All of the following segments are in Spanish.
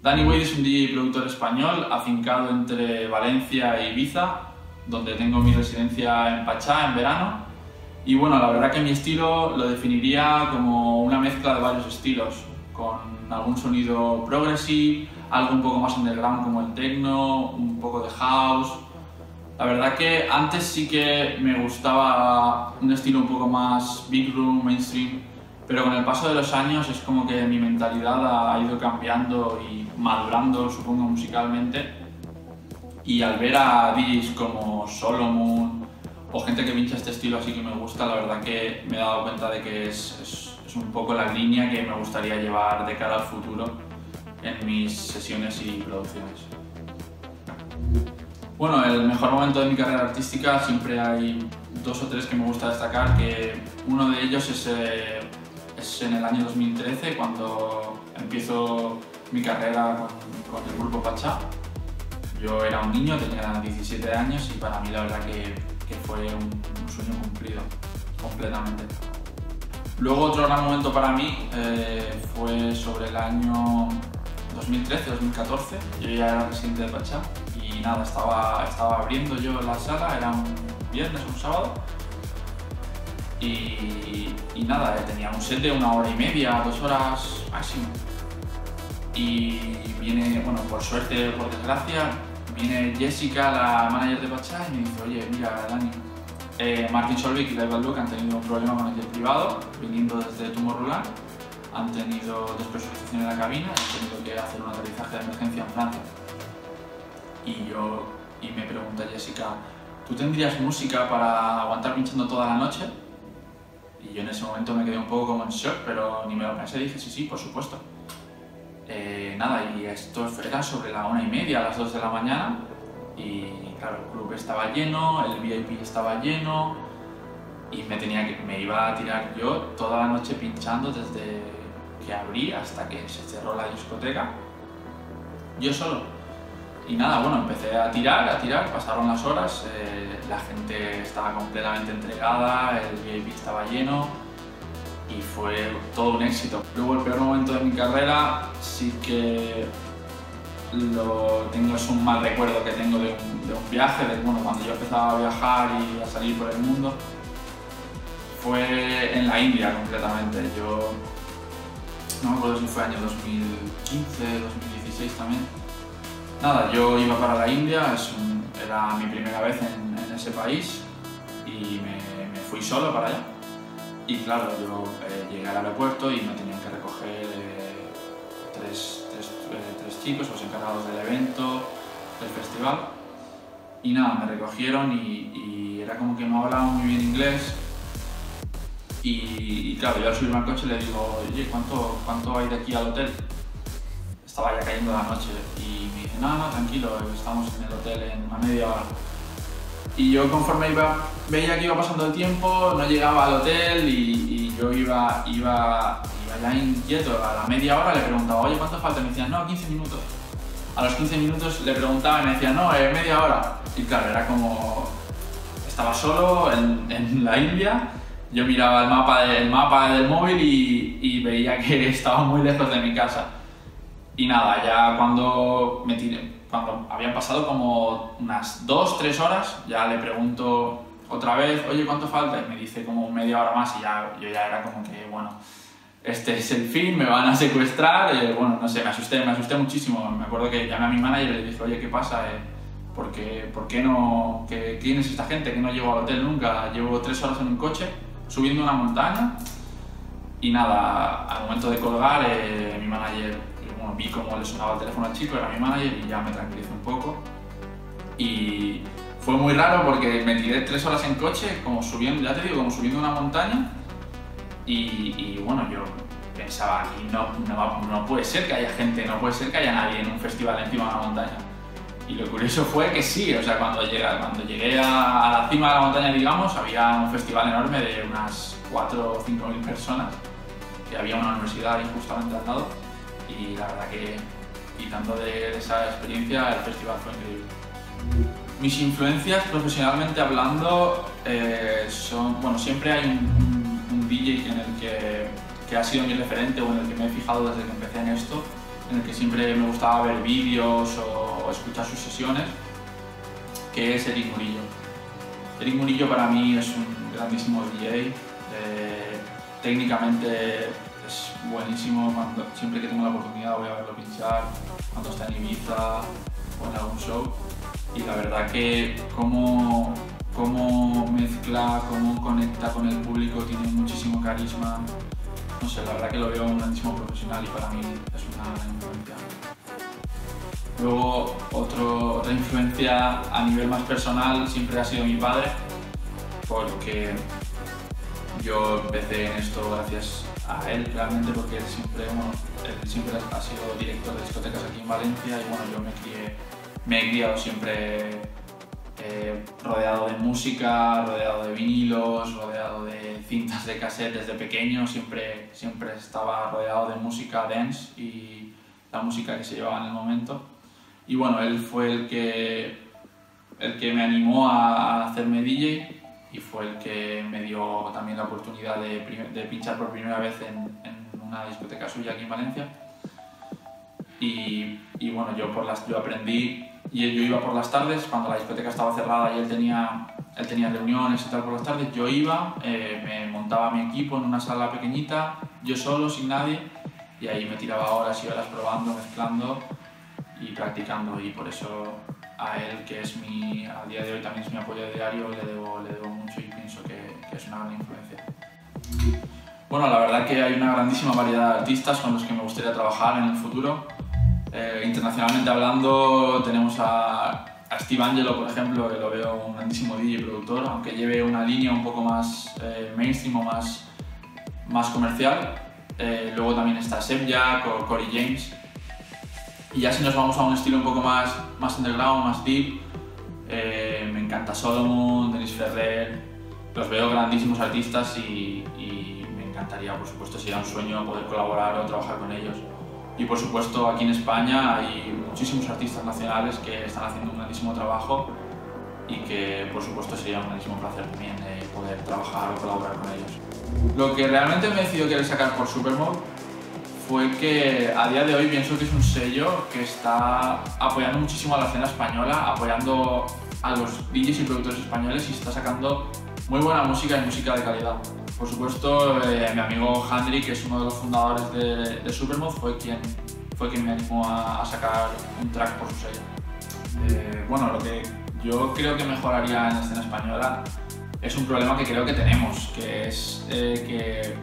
Danny Wade es un DJ y productor español afincado entre Valencia e Ibiza, donde tengo mi residencia en Pachá en verano. Y bueno, la verdad que mi estilo lo definiría como una mezcla de varios estilos, con algún sonido progressive, algo un poco más underground como el techno, un poco de house. La verdad que antes sí que me gustaba un estilo un poco más big room, mainstream, pero con el paso de los años es como que mi mentalidad ha ido cambiando y madurando, supongo, musicalmente. Y al ver a DJs como Solomon o gente que pincha este estilo así que me gusta, la verdad que me he dado cuenta de que es un poco la línea que me gustaría llevar de cara al futuro en mis sesiones y producciones. Bueno, el mejor momento de mi carrera artística siempre hay dos o tres que me gusta destacar, que uno de ellos es en el año 2013, cuando empiezo mi carrera con el grupo Pachá. Yo era un niño, tenía 17 años y para mí la verdad que fue un sueño cumplido completamente. Luego otro gran momento para mí fue sobre el año 2013-2014. Yo ya era residente de Pachá y nada, estaba abriendo yo la sala, era un viernes o un sábado. Y nada, tenía un set de 1 hora y media, 2 horas máximo. Y viene, bueno, por suerte, por desgracia, viene Jessica, la manager de Pachá, y me dice: oye, mira, Dani, Martin Solveig y Live Look han tenido un problema con el jet privado, viniendo desde Tomorrowland, han tenido despresurización en la cabina y han tenido que hacer un aterrizaje de emergencia en Francia. Y me pregunta Jessica: ¿tú tendrías música para aguantar pinchando toda la noche? Y yo en ese momento me quedé un poco como en shock, pero ni me lo pensé, dije sí, por supuesto. Nada, y esto era sobre la 1:30, a las 2 de la mañana, y claro, el club estaba lleno, el VIP estaba lleno, y me iba a tirar yo toda la noche pinchando desde que abrí hasta que se cerró la discoteca, yo solo. Y nada, bueno, empecé a tirar, pasaron las horas, la gente estaba completamente entregada, el VIP estaba lleno y fue todo un éxito. Luego el peor momento de mi carrera sí que lo tengo, es un mal recuerdo que tengo de un viaje, bueno, cuando yo empezaba a viajar y a salir por el mundo. Fue en la India concretamente. Yo no me acuerdo si fue año 2015, 2016 también. Nada, yo iba para la India, era mi primera vez en ese país y me fui solo para allá. Y claro, yo llegué al aeropuerto y me tenían que recoger tres chicos, los encargados del evento, del festival. Y nada, me recogieron y era como que no hablaban muy bien inglés. Y claro, yo al subirme al coche le digo: oye, ¿cuánto hay de aquí al hotel? Estaba ya cayendo la noche y me dice: no, tranquilo, estamos en el hotel en una media hora. Y yo, conforme veía que iba pasando el tiempo, no llegaba al hotel y yo iba ya inquieto. A la media hora le preguntaba: oye, ¿cuánto falta? Y me decían: no, 15 minutos. A los 15 minutos le preguntaba y me decían: no, media hora. Y claro, era como... estaba solo en la India, yo miraba el mapa del móvil y veía que estaba muy lejos de mi casa. Y nada, ya cuando habían pasado como unas 2-3 horas, ya le pregunto otra vez: oye, ¿cuánto falta? Y me dice como media hora más y yo ya era como que, bueno, este es el fin, me van a secuestrar. Bueno, no sé, me asusté muchísimo. Me acuerdo que llamé a mi manager y le dije: oye, ¿qué pasa? ¿Por qué no? ¿Quién es esta gente que no llego al hotel nunca? Llevo 3 horas en un coche, subiendo una montaña. Y nada, al momento de colgar, mi manager... bueno, vi cómo le sonaba el teléfono al chico, era mi manager, y ya me tranquilicé un poco. Y fue muy raro porque me tiré 3 horas en coche, como subiendo, ya te digo, como subiendo una montaña. Y bueno, yo pensaba: aquí no puede ser que haya gente, no puede ser que haya nadie en un festival encima de una montaña. Y lo curioso fue que sí, o sea, cuando llegué a la cima de la montaña, digamos, había un festival enorme de unas 4 o 5 mil personas, que había una universidad ahí justamente al lado. Y la verdad que, quitando de esa experiencia, el festival fue increíble. Mis influencias, profesionalmente hablando, son... bueno, siempre hay un DJ en el que ha sido mi referente o en el que me he fijado desde que empecé en esto. en el que siempre me gustaba ver vídeos o escuchar sus sesiones, que es Eric Murillo. Eric Murillo para mí es un grandísimo DJ, técnicamente es buenísimo, siempre que tengo la oportunidad voy a verlo pinchar, cuando está en Ibiza o en algún show, y la verdad que cómo mezcla, cómo conecta con el público, tiene muchísimo carisma. No sé, la verdad que lo veo un grandísimo profesional y para mí es una gran influencia. Luego, otra influencia a nivel más personal siempre ha sido mi padre, porque yo empecé en esto gracias a él realmente, porque él siempre ha sido director de discotecas aquí en Valencia y bueno, yo me he criado siempre rodeado de música, rodeado de vinilos, rodeado de cintas de cassette desde pequeño, siempre estaba rodeado de música dance y la música que se llevaba en el momento. Y bueno, él fue el que me animó a hacerme DJ y fue el que me dio también la oportunidad de pinchar por primera vez en una discoteca suya aquí en Valencia. Y bueno, yo aprendí, y yo iba por las tardes, cuando la discoteca estaba cerrada y él tenía reuniones y tal por las tardes, yo iba, me montaba mi equipo en una sala pequeñita, yo solo, sin nadie, y ahí me tiraba horas y horas probando, mezclando y practicando, y por eso a él, que es a día de hoy también es mi apoyo diario, le debo mucho y pienso que es una gran influencia. Bueno, la verdad que hay una grandísima variedad de artistas con los que me gustaría trabajar en el futuro. Internacionalmente hablando, tenemos a Steve Angello, por ejemplo, que lo veo un grandísimo DJ y productor, aunque lleve una línea un poco más mainstream o más comercial. Luego también está Seb Jack o Corey James. Y ya si nos vamos a un estilo un poco más underground, más deep, me encanta Solomon, Denis Ferrer, los veo grandísimos artistas y me encantaría, por supuesto, sería un sueño poder colaborar o trabajar con ellos. Y por supuesto aquí en España hay muchísimos artistas nacionales que están haciendo un grandísimo trabajo y que por supuesto sería un grandísimo placer también poder trabajar o colaborar con ellos. Lo que realmente me decidió querer sacar por Supermode fue que a día de hoy pienso que es un sello que está apoyando muchísimo a la escena española, apoyando a los DJs y productores españoles y está sacando muy buena música y música de calidad. Por supuesto, mi amigo Handry, que es uno de los fundadores de Supermode, fue quien me animó a sacar un track por su sello. Bueno, lo que yo creo que mejoraría en la escena española es un problema que creo que tenemos, que es que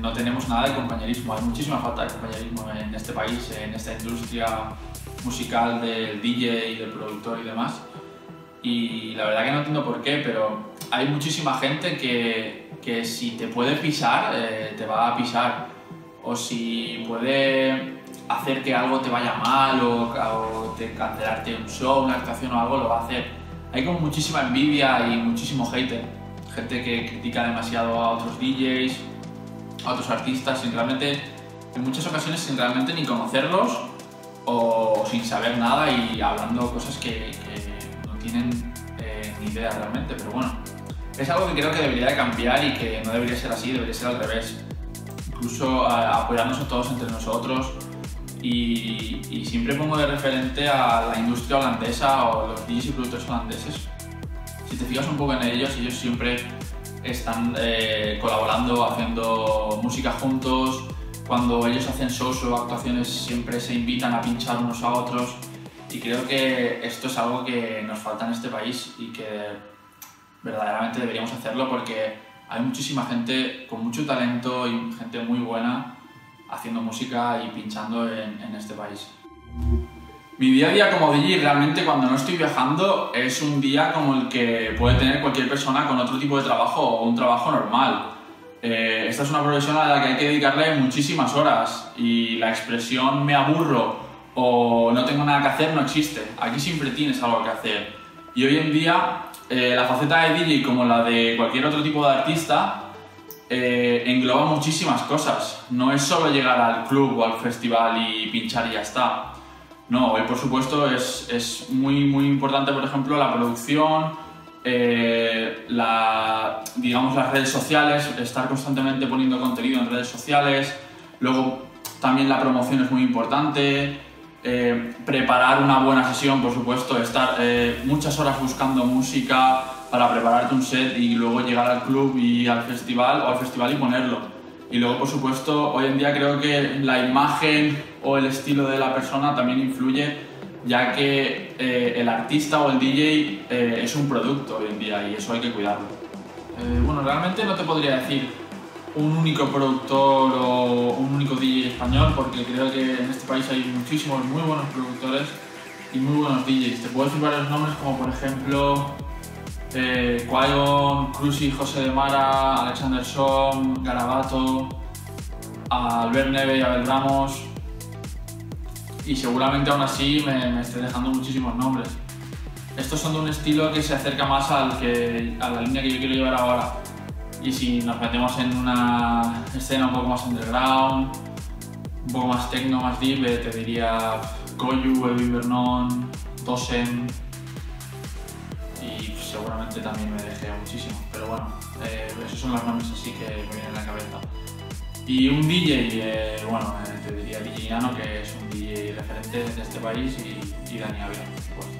no tenemos nada de compañerismo. Hay muchísima falta de compañerismo en este país, en esta industria musical del DJ y del productor y demás. Y la verdad que no entiendo por qué, pero hay muchísima gente que si te puede pisar, te va a pisar. O si puede hacer que algo te vaya mal o cancelarte un show, una actuación o algo, lo va a hacer. Hay como muchísima envidia y muchísimo hater. Gente que critica demasiado a otros DJs, a otros artistas, en muchas ocasiones sin realmente ni conocerlos o sin saber nada y hablando cosas que no tienen ni idea realmente, pero bueno, es algo que creo que debería de cambiar y que no debería ser así, debería ser al revés. Incluso apoyarnos a todos entre nosotros y siempre pongo de referente a la industria holandesa o los DJs y productores holandeses. Si te fijas un poco en ellos siempre están colaborando, haciendo música juntos. Cuando ellos hacen shows o actuaciones siempre se invitan a pinchar unos a otros y creo que esto es algo que nos falta en este país y que verdaderamente deberíamos hacerlo porque hay muchísima gente con mucho talento y gente muy buena haciendo música y pinchando en este país. Mi día a día como DJ realmente cuando no estoy viajando es un día como el que puede tener cualquier persona con otro tipo de trabajo o un trabajo normal. Esta es una profesión a la que hay que dedicarle muchísimas horas y la expresión me aburro o no tengo nada que hacer no existe. Aquí siempre tienes algo que hacer. Y hoy en día la faceta de DJ como la de cualquier otro tipo de artista engloba muchísimas cosas. No es solo llegar al club o al festival y pinchar y ya está. No, hoy por supuesto es muy importante, por ejemplo, la producción, digamos las redes sociales, estar constantemente poniendo contenido en redes sociales, luego También la promoción es muy importante, preparar una buena sesión, por supuesto, estar muchas horas buscando música para prepararte un set y luego llegar al club y al festival y ponerlo. Y luego, por supuesto, hoy en día creo que la imagen o el estilo de la persona también influye, ya que el artista o el DJ es un producto hoy en día y eso hay que cuidarlo. Bueno, realmente no te podría decir un único productor o un único DJ español, porque creo que en este país hay muchísimos muy buenos productores y muy buenos DJs. Te puedo decir varios nombres como por ejemplo Quaigon, Cruzy, José de Mara, Alexander Som, Garabato, Albert Neve y Abel Ramos, y seguramente aún así me esté dejando muchísimos nombres. Estos son de un estilo que se acerca más a la línea que yo quiero llevar ahora. Y si nos metemos en una escena un poco más underground, un poco más techno, más deep, te diría Koyu, Evin Vernon, Dosen, y seguramente también me dejé muchísimo, pero bueno, esos son los nombres así que me vienen a la cabeza. Y un DJ, bueno, te diría DJ Nano, que es un DJ referente de este país, y Dani Ávila, por supuesto.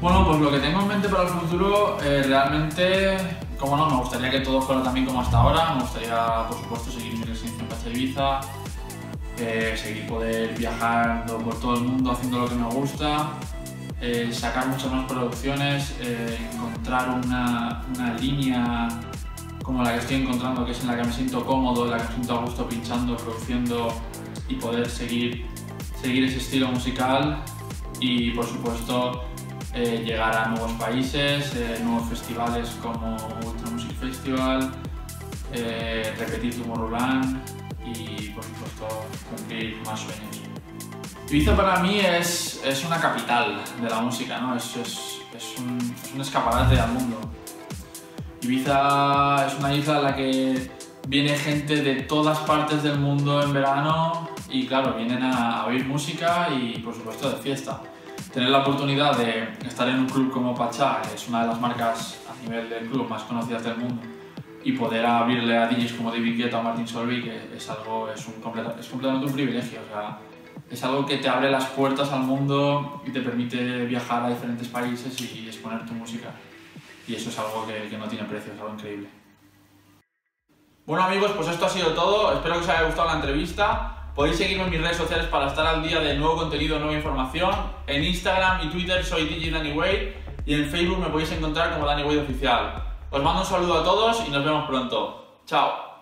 Bueno, pues lo que tengo en mente para el futuro, realmente, como no, me gustaría que todo fuera también como hasta ahora. Me gustaría, por supuesto, seguir mi residencia en Pacha Ibiza, seguir poder viajando por todo el mundo haciendo lo que me gusta, sacar muchas más producciones, encontrar una línea como la que estoy encontrando, que es en la que me siento cómodo, en la que me siento a gusto pinchando, produciendo, y poder seguir ese estilo musical y, por supuesto, llegar a nuevos países, nuevos festivales como Ultra Music Festival, repetir Tomorrowland y, por supuesto, cumplir más sueños. Ibiza para mí es una capital de la música, ¿no? Es un escaparate al mundo. Ibiza es una isla en la que viene gente de todas partes del mundo en verano y, claro, vienen a oír música y, por supuesto, de fiesta. Tener la oportunidad de estar en un club como Pacha, que es una de las marcas a nivel del club más conocidas del mundo, y poder abrirle a DJs como David Guetta o Martin Solveig, que es completamente un privilegio. O sea, es algo que te abre las puertas al mundo y te permite viajar a diferentes países y exponer tu música. Y eso es algo que no tiene precio, es algo increíble. Bueno amigos, pues esto ha sido todo. Espero que os haya gustado la entrevista. Podéis seguirme en mis redes sociales para estar al día de nuevo contenido, nueva información. En Instagram y Twitter soy DJ Danny Wade y en Facebook me podéis encontrar como Danny Wade Oficial. Os mando un saludo a todos y nos vemos pronto. ¡Chao!